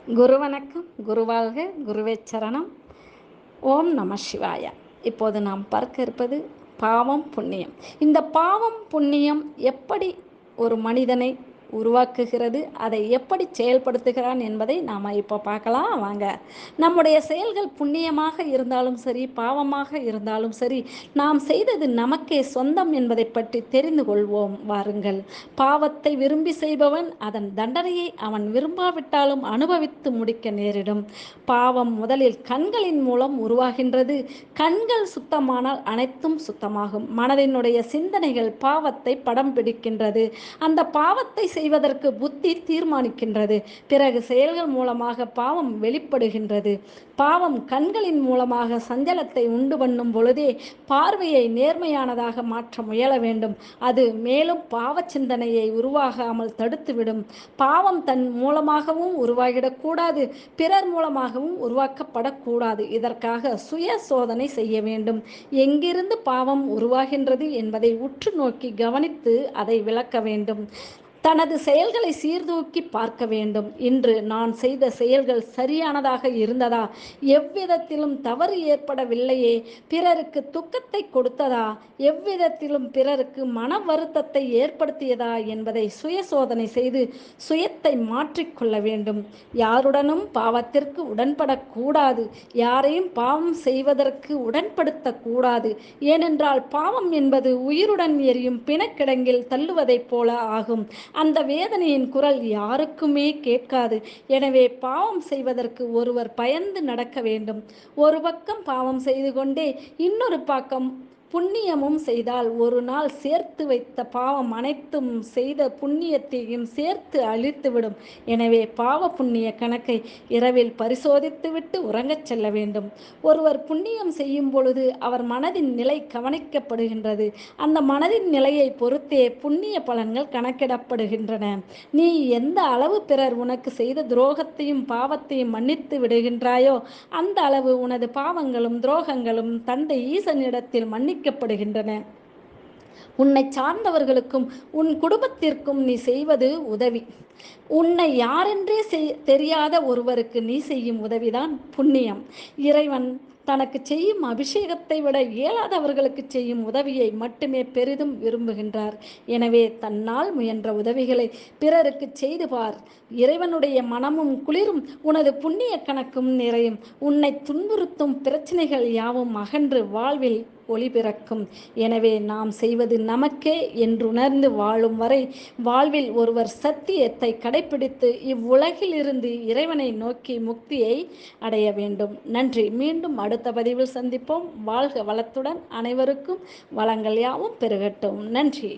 குரு வணக்கம். குருவாழ்க. குருவே சரணம். ஓம் நம சிவாய. இப்போது நாம் பார்க்க இருப்பது பாவம் புண்ணியம். இந்த பாவம் புண்ணியம் எப்படி ஒரு மனிதனை உருவாக்குகிறது, அதை எப்படி செயல்படுத்துகிறான் என்பதை நாம் இப்போ பார்க்கலாம் வாங்க. நம்முடைய செயல்கள் புண்ணியமாக இருந்தாலும் சரி, பாவமாக இருந்தாலும் சரி, நாம் செய்தது நமக்கே சொந்தம் என்பதை பற்றி தெரிந்து கொள்வோம் வாருங்கள். பாவத்தை விரும்பி செய்பவன் அதன் தண்டனையை அவன் விரும்பாவிட்டாலும் அனுபவித்து முடிக்க நேரிடும். பாவம் முதலில் கண்களின் மூலம் உருவாகின்றது. கண்கள் சுத்தமானால் அனைத்தும் சுத்தமாகும். மனதினுடைய சிந்தனைகள் பாவத்தை படம் பிடிக்கின்றது. அந்த பாவத்தை செய்வதற்கு புத்தி தீர்மானிக்கின்றது. பிறகு செயல்கள் மூலமாக பாவம் வெளிப்படுகின்றது. பாவம் கண்களின் மூலமாக சஞ்சலத்தை உண்டு பண்ணும் பொழுதே பார்வையை நேர்மையானதாக மாற்ற முயல வேண்டும். அது மேலும் பாவ சிந்தனையை உருவாகாமல் தடுத்துவிடும். பாவம் தன் மூலமாகவும் உருவாகிடக்கூடாது, பிறர் மூலமாகவும் உருவாக்கப்படக்கூடாது. இதற்காக சுய சோதனை செய்ய வேண்டும். எங்கிருந்து பாவம் உருவாகின்றது என்பதை உற்று நோக்கி கவனித்து அதை விளக்க வேண்டும். தனது செயல்களை சீர்தூக்கி பார்க்க வேண்டும். இன்று நான் செய்த செயல்கள் சரியானதாக இருந்ததா? எவ்விதத்திலும் தவறு ஏற்படவில்லையே? பிறருக்கு துக்கத்தை கொடுத்ததா? எவ்விதத்திலும் பிறருக்கு மன வருத்தத்தை ஏற்படுத்தியதா என்பதை சுய சோதனை செய்து சுயத்தை மாற்றிக்கொள்ள வேண்டும். யாருடனும் பாவத்திற்கு உடன்படக்கூடாது. யாரையும் பாவம் செய்வதற்கு உடன்படுத்தக்கூடாது. ஏனென்றால் பாவம் என்பது உயிருடன் எரியும் பிணக்கிடங்கில் தள்ளுவதைப் போல ஆகும். அந்த வேதனையின் குரல் யாருக்குமே கேட்காது. எனவே பாவம் செய்வதற்கு ஒருவர் பயந்து நடக்க வேண்டும். ஒரு பக்கம் பாவம் செய்து கொண்டே இன்னொரு பக்கம் புண்ணியமும் செய்தால் ஒரு நாள் சேர்த்து வைத்த பாவம் அனைத்தும் செய்த புண்ணியத்தையும் சேர்த்து அழித்துவிடும். எனவே பாவ புண்ணிய கணக்கை இரவில் பரிசோதித்துவிட்டு உறங்கச் செல்ல வேண்டும். ஒருவர் புண்ணியம் செய்யும் பொழுது அவர் மனதின் நிலை கவனிக்கப்படுகின்றது. அந்த மனதின் நிலையை பொறுத்தே புண்ணிய பலன்கள் கணக்கிடப்படுகின்றன. நீ எந்த அளவு பிறர் உனக்கு செய்த துரோகத்தையும் பாவத்தையும் மன்னித்து விடுகின்றாயோ அந்த அளவு உனது பாவங்களும் துரோகங்களும் தந்தை ஈசனிடத்தில் மன்னிக்கப்படுகின்றன. உன்னை சார்ந்தவர்களுக்கும் உன் குடும்பத்திற்கும் நீ செய்வது உதவி. உன்னை யாரென்றே தெரியாத ஒருவருக்கு நீ செய்யும் உதவிதான் புண்ணியம். இறைவன் தனக்கு செய்யும் அபிஷேகத்தை விட இயலாதவர்களுக்கு செய்யும் உதவியை மட்டுமே பெரிதும் விரும்புகின்றார். எனவே தன்னால் முயன்ற உதவிகளை பிறருக்கு செய்து பார். இறைவனுடைய மனமும் குளிரும், உனது புண்ணிய கணக்கும் நிறையும். உன்னை துன்புறுத்தும் பிரச்சனைகள் யாவும் அகன்று வாழ்வில் ஒளி பிறக்கும். எனவே நாம் செய்வது நமக்கே என்றுணர்ந்து வாழும் வரை வாழ்வில் ஒருவர் சத்தியத்தை கடைபிடித்து இவ்வுலகிலிருந்து இறைவனை நோக்கி முக்தியை அடைய வேண்டும். நன்றி. மீண்டும் அடுத்த பதிவில் சந்திப்போம். வாழ்க வளத்துடன். அனைவருக்கும் வளங்கள் யாவும் பெருகட்டும். நன்றி.